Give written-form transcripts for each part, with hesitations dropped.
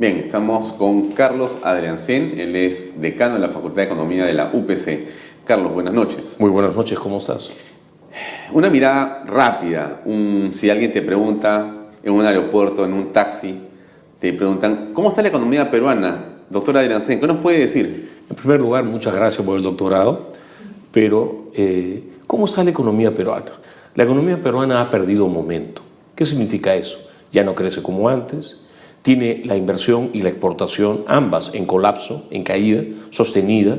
Bien, estamos con Carlos Adriancén, él es decano de la Facultad de Economía de la UPC. Carlos, buenas noches. Muy buenas noches, ¿cómo estás? Una mirada rápida, si alguien te pregunta en un aeropuerto, en un taxi, te preguntan, ¿cómo está la economía peruana? Doctor Adriancén, ¿qué nos puede decir? En primer lugar, muchas gracias por el doctorado, pero ¿cómo está la economía peruana? La economía peruana ha perdido momento. ¿Qué significa eso? Ya no crece como antes, tiene la inversión y la exportación ambas en colapso, en caída, sostenida,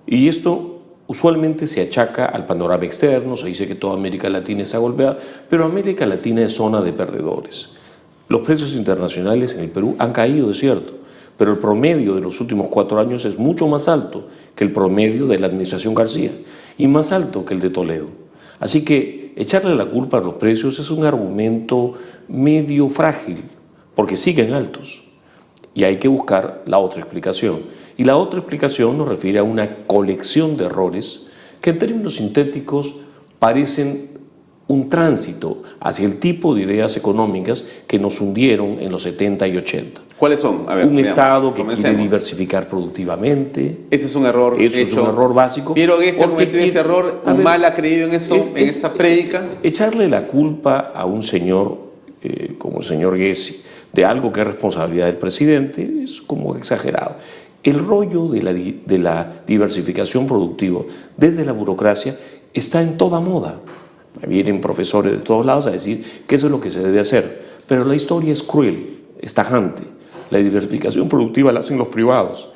y esto usualmente se achaca al panorama externo, se dice que toda América Latina está golpeada, pero América Latina es zona de perdedores. Los precios internacionales en el Perú han caído, es cierto, pero el promedio de los últimos 4 años es mucho más alto que el promedio de la administración García y más alto que el de Toledo. Así que echarle la culpa a los precios es un argumento medio frágil, porque siguen altos. Y hay que buscar la otra explicación. Y la otra explicación nos refiere a una colección de errores que en términos sintéticos parecen un tránsito hacia el tipo de ideas económicas que nos hundieron en los 70 y 80. ¿Cuáles son? A ver, un veamos, Estado que comencemos. quiere diversificar productivamente. Ese es un error Eso hecho. es un error básico. Piero Gessi ha porque cometido ese error, Humala ha creído en eso, en esa prédica. Echarle la culpa a un señor como el señor Gessi de algo que es responsabilidad del presidente es como exagerado. El rollo de la diversificación productiva desde la burocracia está en toda moda. Vienen profesores de todos lados a decir que eso es lo que se debe hacer, pero la historia es cruel, es tajante. La diversificación productiva la hacen los privados.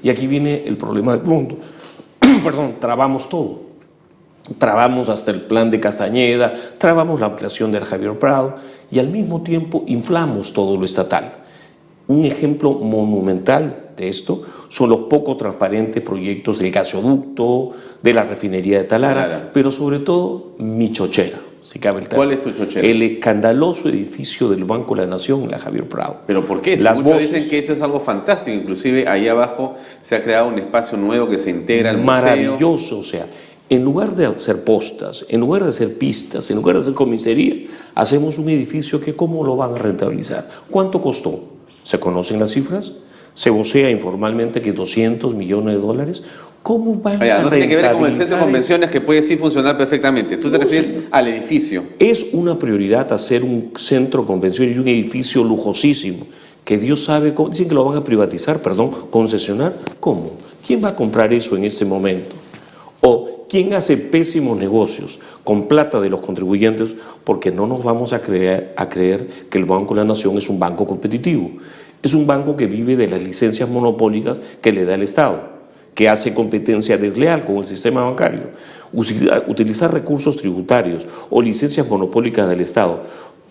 Y aquí viene el problema del mundo. Perdón, trabamos todo. Trabamos hasta el plan de Castañeda, trabamos la ampliación del Javier Prado y al mismo tiempo inflamos todo lo estatal. Un ejemplo monumental de esto son los poco transparentes proyectos del gasoducto, de la refinería de Talara, pero sobre todo mi chochera. Si cabe el tema. ¿Cuál es tu chochera? El escandaloso edificio del Banco de la Nación en la Javier Prado. ¿Pero por qué? Las Muchos voces, dicen que eso es algo fantástico. Inclusive ahí abajo se ha creado un espacio nuevo que se integra al museo. Maravilloso, o sea, en lugar de hacer postas, en lugar de hacer pistas, en lugar de hacer comisaría, hacemos un edificio que ¿cómo lo van a rentabilizar? ¿Cuánto costó? ¿Se conocen las cifras? Se vocea informalmente que $200 millones. ¿Cómo van a no tiene que ver con el centro de rentabilizar convenciones que puede sí funcionar perfectamente. Tú te refieres al edificio. Es una prioridad hacer un centro de convenciones y un edificio lujosísimo, que Dios sabe cómo. Dicen que lo van a privatizar, concesionar. ¿Cómo? ¿Quién va a comprar eso en este momento? ¿O quién hace pésimos negocios con plata de los contribuyentes? Porque no nos vamos a creer que el Banco de la Nación es un banco competitivo. Es un banco que vive de las licencias monopólicas que le da el Estado, que hace competencia desleal con el sistema bancario. Utilizar recursos tributarios o licencias monopólicas del Estado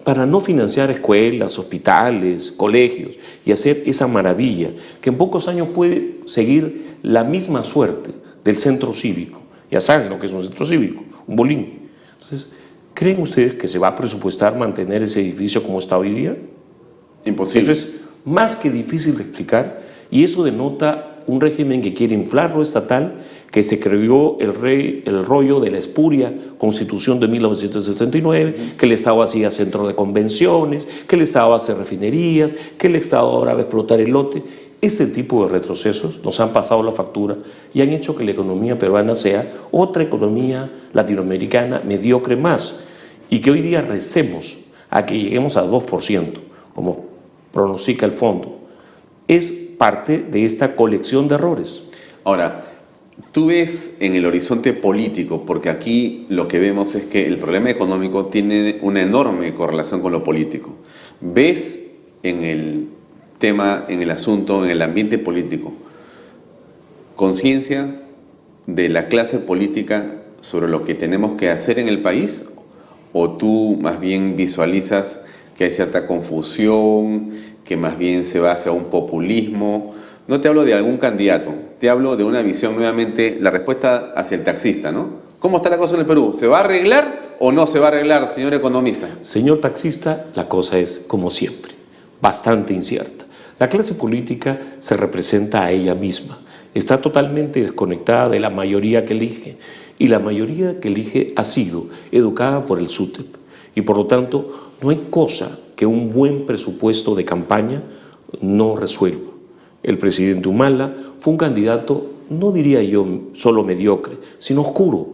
para no financiar escuelas, hospitales, colegios y hacer esa maravilla que en pocos años puede seguir la misma suerte del centro cívico. Ya saben lo que es un centro cívico, un bolín. Entonces, ¿creen ustedes que se va a presupuestar mantener ese edificio como está hoy día? Imposible. Eso es más que difícil de explicar y eso denota un régimen que quiere inflar lo estatal, que se creó el rollo de la espuria Constitución de 1979, que el Estado hacía centro de convenciones, que el Estado hace refinerías, que el Estado ahora va a explotar el lote. Ese tipo de retrocesos nos han pasado la factura y han hecho que la economía peruana sea otra economía latinoamericana mediocre más y que hoy día recemos a que lleguemos a 2%, como pronostica el fondo. Es parte de esta colección de errores. Ahora, tú ves en el horizonte político, porque aquí lo que vemos es que el problema económico tiene una enorme correlación con lo político. ¿Ves en el tema, en el asunto, en el ambiente político, conciencia de la clase política sobre lo que tenemos que hacer en el país? ¿O tú más bien visualizas que hay cierta confusión, que más bien se va hacia un populismo? No te hablo de algún candidato, te hablo de una visión nuevamente, la respuesta hacia el taxista, ¿no? ¿Cómo está la cosa en el Perú? ¿Se va a arreglar o no se va a arreglar, señor economista? Señor taxista, la cosa es, como siempre, bastante incierta. La clase política se representa a ella misma, está totalmente desconectada de la mayoría que elige, y la mayoría que elige ha sido educada por el SUTEP, y por lo tanto no hay cosa que un buen presupuesto de campaña no resuelva. El presidente Humala fue un candidato, no diría yo solo mediocre, sino oscuro,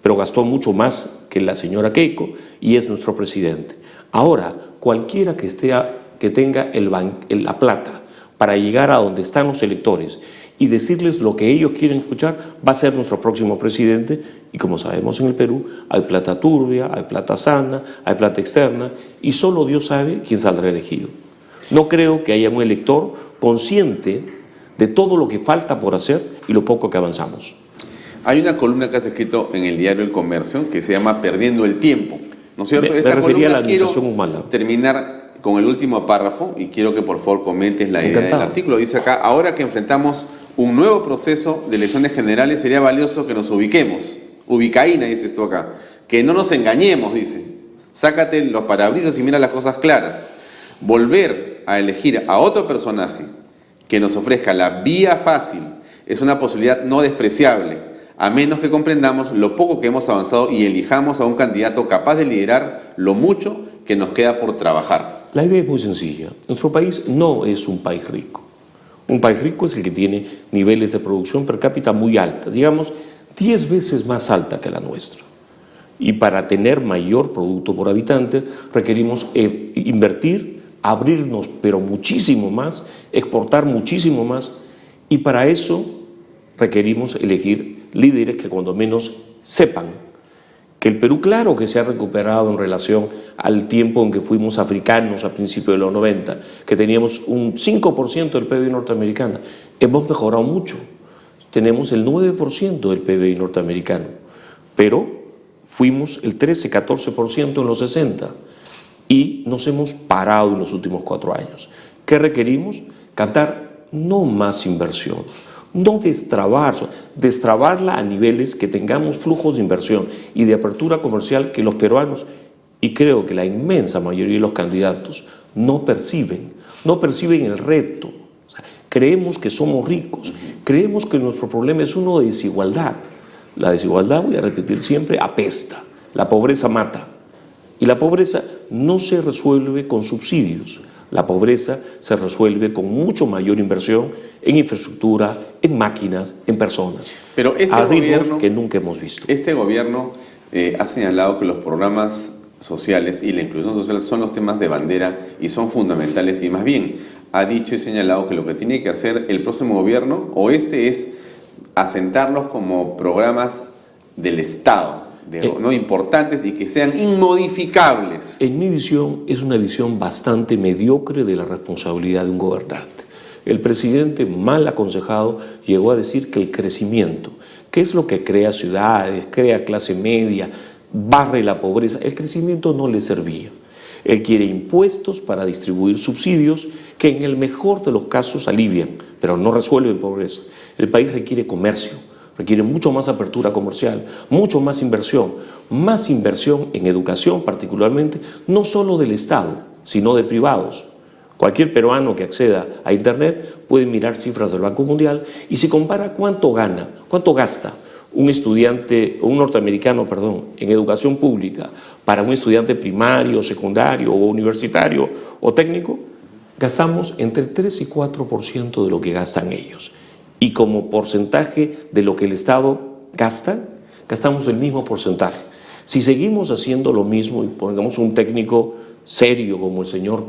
pero gastó mucho más que la señora Keiko y es nuestro presidente. Ahora, cualquiera que tenga la plata para llegar a donde están los electores y decirles lo que ellos quieren escuchar, va a ser nuestro próximo presidente. Y como sabemos en el Perú, hay plata turbia, hay plata sana, hay plata externa, y solo Dios sabe quién saldrá elegido. No creo que haya un elector consciente de todo lo que falta por hacer y lo poco que avanzamos. Hay una columna que has escrito en el diario El Comercio que se llama Perdiendo el Tiempo, ¿no es cierto? Me refería a la administración Humala. Terminar con el último párrafo y quiero que por favor comentes la idea del artículo. Dice acá: ahora que enfrentamos un nuevo proceso de elecciones generales, sería valioso que nos ubiquemos. Ubicaína, dices tú acá. Que no nos engañemos, dice. Sácate los parabrisas y mira las cosas claras. Volver a elegir a otro personaje que nos ofrezca la vía fácil es una posibilidad no despreciable, a menos que comprendamos lo poco que hemos avanzado y elijamos a un candidato capaz de liderar lo mucho que nos queda por trabajar. La idea es muy sencilla. Nuestro país no es un país rico. Un país rico es el que tiene niveles de producción per cápita muy alta, digamos 10 veces más alta que la nuestra. Y para tener mayor producto por habitante requerimos invertir, abrirnos pero muchísimo más, exportar muchísimo más, y para eso requerimos elegir líderes que cuando menos sepan que el Perú, claro que se ha recuperado en relación al tiempo en que fuimos africanos a principios de los 90, que teníamos un 5% del PIB norteamericano. Hemos mejorado mucho, tenemos el 9% del PIB norteamericano, pero fuimos el 13-14% en los 60 y nos hemos parado en los últimos 4 años. ¿Qué requerimos? Captar no más inversión, no destrabarla a niveles que tengamos flujos de inversión y de apertura comercial que los peruanos, y creo que la inmensa mayoría de los candidatos, no perciben el reto. O sea, creemos que somos ricos, creemos que nuestro problema es uno de desigualdad. La desigualdad, voy a repetir siempre, apesta, la pobreza mata, y la pobreza no se resuelve con subsidios. La pobreza se resuelve con mucho mayor inversión en infraestructura, en máquinas, en personas. Pero a ritmos que nunca hemos visto. Este gobierno ha señalado que los programas sociales y la inclusión social son los temas de bandera y son fundamentales, y más bien ha dicho y señalado que lo que tiene que hacer el próximo gobierno es asentarlos como programas del Estado, ¿no? Importantes y que sean inmodificables. En mi visión es una visión bastante mediocre de la responsabilidad de un gobernante. El presidente, mal aconsejado, llegó a decir que el crecimiento, que es lo que crea ciudades, crea clase media, barre la pobreza, el crecimiento no le servía. Él quiere impuestos para distribuir subsidios que en el mejor de los casos alivian, pero no resuelven pobreza. El país requiere comercio, requiere mucho más apertura comercial, mucho más inversión en educación particularmente, no solo del Estado, sino de privados. Cualquier peruano que acceda a Internet puede mirar cifras del Banco Mundial y si compara cuánto gasta un norteamericano, en educación pública para un estudiante primario, secundario o universitario o técnico, gastamos entre 3 y 4% de lo que gastan ellos. Y como porcentaje de lo que el Estado gasta, gastamos el mismo porcentaje. Si seguimos haciendo lo mismo y pongamos un técnico serio como el señor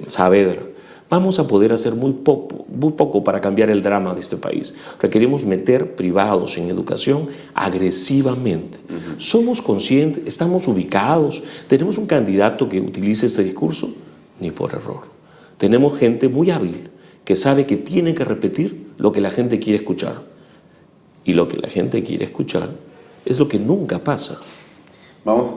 Saavedra, vamos a poder hacer muy poco para cambiar el drama de este país. Requerimos meter privados en educación agresivamente. ¿Somos conscientes? ¿Estamos ubicados? ¿Tenemos un candidato que utilice este discurso? Ni por error. Tenemos gente muy hábil que sabe que tiene que repetir lo que la gente quiere escuchar. Y lo que la gente quiere escuchar es lo que nunca pasa. Vamos,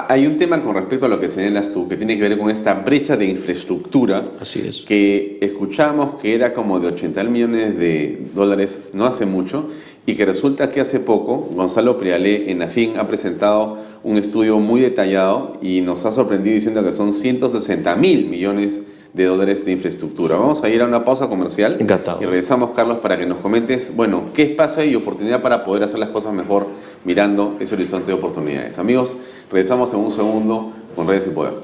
hay un tema con respecto a lo que señalas tú, que tiene que ver con esta brecha de infraestructura. Así es. Que escuchamos que era como de 80 millones de dólares no hace mucho, y que resulta que hace poco Gonzalo Prialé en AFIN ha presentado un estudio muy detallado y nos ha sorprendido diciendo que son 160 mil millones de dólares de infraestructura. Vamos a ir a una pausa comercial. Encantado. Y regresamos, Carlos, para que nos comentes, bueno, qué espacio y oportunidad para poder hacer las cosas mejor mirando ese horizonte de oportunidades. Amigos, regresamos en un segundo con Redes y Poder.